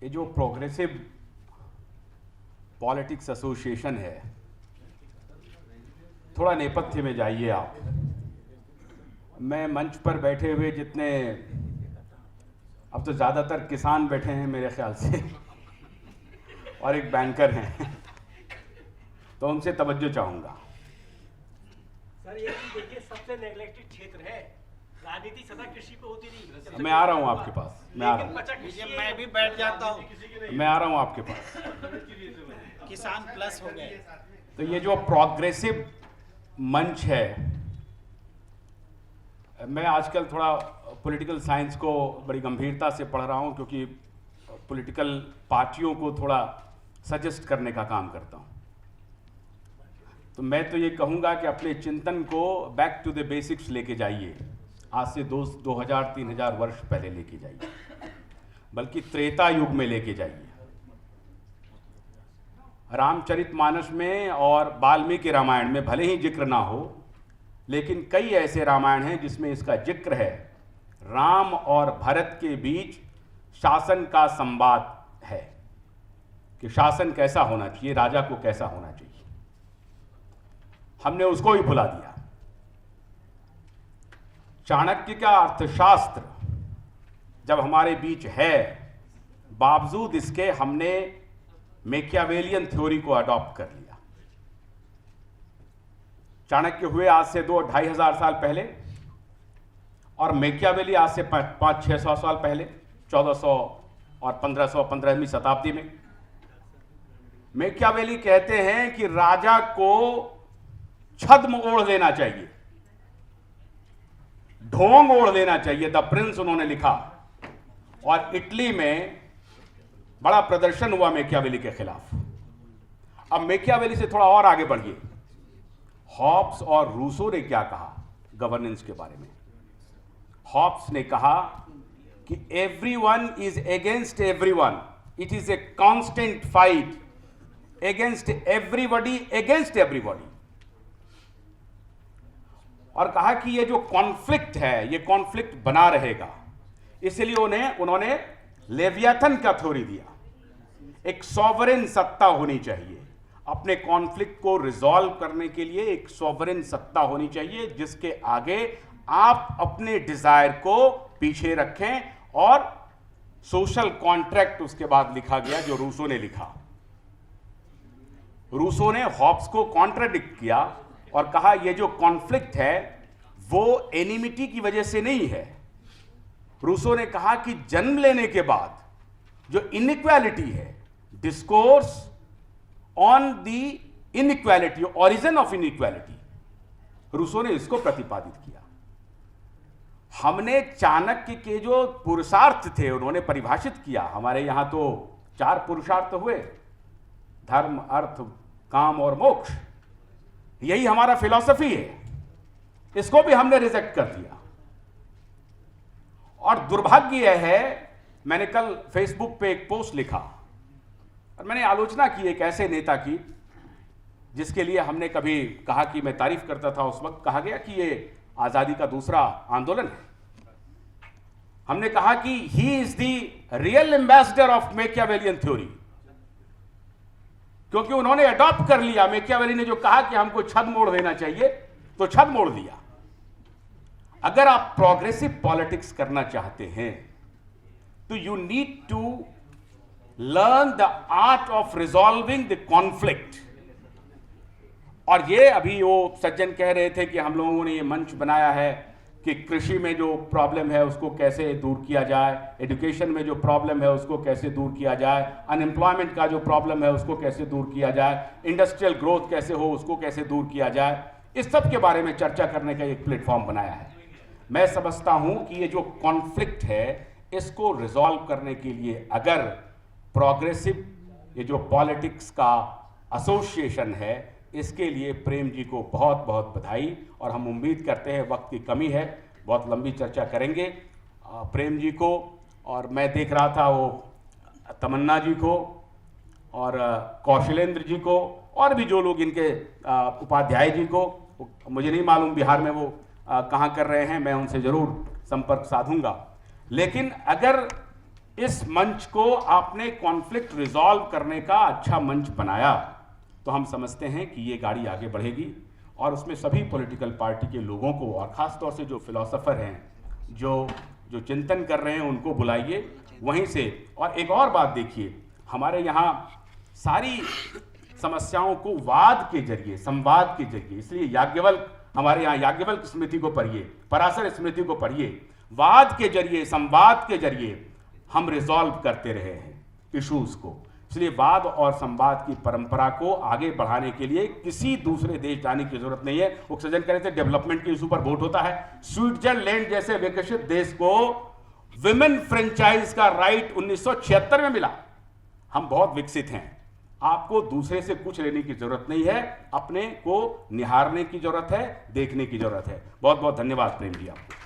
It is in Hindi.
ये जो प्रोग्रेसिव पॉलिटिक्स एसोसिएशन है, थोड़ा नेपथ्य में जाइए आप। मैं मंच पर बैठे हुए जितने, अब तो ज़्यादातर किसान बैठे हैं मेरे ख्याल से और एक बैंकर हैं तो उनसे तवज्जो चाहूँगा। सर ये देखिए सबसे नेग्लेक्टेड क्षेत्र है, राजनीति सदा कृषि पे होती रही। मैं आ रहा हूँ आपके पास, मैं भी बैठ जाता हूँ, मैं आ रहा हूँ आपके पास। किसान प्लस हो गए। तो ये जो प्रोग्रेसिव मंच है, मैं आजकल थोड़ा पॉलिटिकल साइंस को बड़ी गंभीरता से पढ़ रहा हूँ, क्योंकि पॉलिटिकल पार्टियों को थोड़ा सजेस्ट करने का काम करता हूँ। तो मैं तो ये कहूँगा कि अपने चिंतन को बैक टू द बेसिक्स लेके जाइए। आज से 2000-3000 वर्ष पहले लेके जाइए, बल्कि त्रेता युग में लेके जाइए। रामचरितमानस में और वाल्मीकि रामायण में भले ही जिक्र ना हो, लेकिन कई ऐसे रामायण हैं जिसमें इसका जिक्र है। राम और भरत के बीच शासन का संवाद है कि शासन कैसा होना चाहिए, राजा को कैसा होना चाहिए। हमने उसको ही भुला दिया। चाणक्य का अर्थशास्त्र जब हमारे बीच है, बावजूद इसके हमने मैकियावेलियन थ्योरी को अडॉप्ट कर लिया। चाणक्य हुए आज से 2-2500 साल पहले, और मैकियावेली आज से 500-600 साल पहले, 1400 और 1500-15वीं शताब्दी में। मैकियावेली कहते हैं कि राजा को छद्म ओढ़ लेना चाहिए, ढोंग ओढ़ लेना चाहिए। द प्रिंस उन्होंने लिखा, और इटली में बड़ा प्रदर्शन हुआ मैकियावेली के खिलाफ। अब मैकियावेली से थोड़ा और आगे बढ़िए, हॉब्स और रूसो ने क्या कहा गवर्नेंस के बारे में। हॉब्स ने कहा कि everyone is against everyone, it is a constant fight against everybody against everybody. और कहा कि ये जो कॉन्फ्लिक्ट है, ये कॉन्फ्लिक्ट बना रहेगा। इसलिए उन्होंने लेवियाथन का थ्योरी दिया। एक सॉवरेन सत्ता होनी चाहिए, अपने कॉन्फ्लिक्ट को रिजॉल्व करने के लिए एक सॉवरेन सत्ता होनी चाहिए, जिसके आगे आप अपने डिजायर को पीछे रखें। और सोशल कॉन्ट्रैक्ट उसके बाद लिखा गया, जो रूसो ने लिखा। रूसो ने हॉब्स को कॉन्ट्राडिक्ट किया और कहा ये जो कॉन्फ्लिक्ट है वो एनिमिटी की वजह से नहीं है। रूसो ने कहा कि जन्म लेने के बाद जो इनइक्वालिटी है, discourse on the inequality, origin of inequality, Rousseau ने इसको प्रतिपादित किया। हमने चाणक्य के जो पुरुषार्थ थे उन्होंने परिभाषित किया। हमारे यहां तो 4 पुरुषार्थ हुए, धर्म, अर्थ, काम और मोक्ष। यही हमारा फिलॉसफी है, इसको भी हमने रिजेक्ट कर दिया। और दुर्भाग्य यह है, मैंने कल फेसबुक पे एक पोस्ट लिखा और मैंने आलोचना की एक ऐसे नेता की जिसके लिए हमने कभी कहा कि मैं तारीफ करता था। उस वक्त कहा गया कि ये आजादी का दूसरा आंदोलन है। हमने कहा कि he is the real ambassador of Machiavellian theory, क्योंकि उन्होंने अडॉप्ट कर लिया। मैकियावेली ने जो कहा कि हमको छद्म मोड़ देना चाहिए, तो छद्म मोड़ दिया। अगर आप प्रोग्रेसिव पॉलिटिक्स करना चाहते हैं तो you need to learn the art of resolving the conflict. और ये अभी वो सज्जन कह रहे थे कि हम लोगों ने ये मंच बनाया है कि कृषि में जो प्रॉब्लम है उसको कैसे दूर किया जाए, एजुकेशन में जो प्रॉब्लम है उसको कैसे दूर किया जाए, अनएम्प्लॉयमेंट का जो प्रॉब्लम है उसको कैसे दूर किया जाए, इंडस्ट्रियल ग्रोथ कैसे हो उसको कैसे दूर किया जाए, इस सब के बारे में चर्चा करने का एक प्लेटफॉर्म बनाया है। मैं समझता हूं कि ये जो कॉन्फ्लिक्ट है इसको रिजॉल्व करने के लिए अगर प्रोग्रेसिव ये जो पॉलिटिक्स का एसोसिएशन है, इसके लिए प्रेम जी को बहुत बहुत बधाई। और हम उम्मीद करते हैं, वक्त की कमी है, बहुत लंबी चर्चा करेंगे, प्रेम जी को, और मैं देख रहा था वो तमन्ना जी को और कौशलेंद्र जी को और भी जो लोग इनके उपाध्याय जी को, मुझे नहीं मालूम बिहार में वो कहाँ कर रहे हैं, मैं उनसे ज़रूर संपर्क साधूंगा। लेकिन अगर इस मंच को आपने कॉन्फ्लिक्ट रिजॉल्व करने का अच्छा मंच बनाया, तो हम समझते हैं कि ये गाड़ी आगे बढ़ेगी और उसमें सभी पॉलिटिकल पार्टी के लोगों को और ख़ास तौर से जो फिलोसोफर हैं, जो चिंतन कर रहे हैं, उनको बुलाइए वहीं से। और एक और बात देखिए, हमारे यहाँ सारी समस्याओं को वाद के जरिए, संवाद के जरिए, इसलिए याज्ञवल्क्य, हमारे यहाँ याज्ञवल्क्य स्मृति को पढ़िए, पराशर स्मृति को पढ़िए, वाद के जरिए, संवाद के जरिए हम रिजॉल्व करते रहे हैं इश्यूज को। इसलिए वाद और संवाद की परंपरा को आगे बढ़ाने के लिए किसी दूसरे देश जाने की जरूरत नहीं है। वो सज्जन कह रहे थे डेवलपमेंट के इशू पर वोट होता है। स्विट्जरलैंड जैसे विकसित देश को विमेन फ्रेंचाइज का राइट 1976 में मिला। हम बहुत विकसित हैं। आपको दूसरे से कुछ लेने की जरूरत नहीं है, अपने को निहारने की जरूरत है, देखने की जरूरत है। बहुत बहुत धन्यवाद प्रेम जी आपको।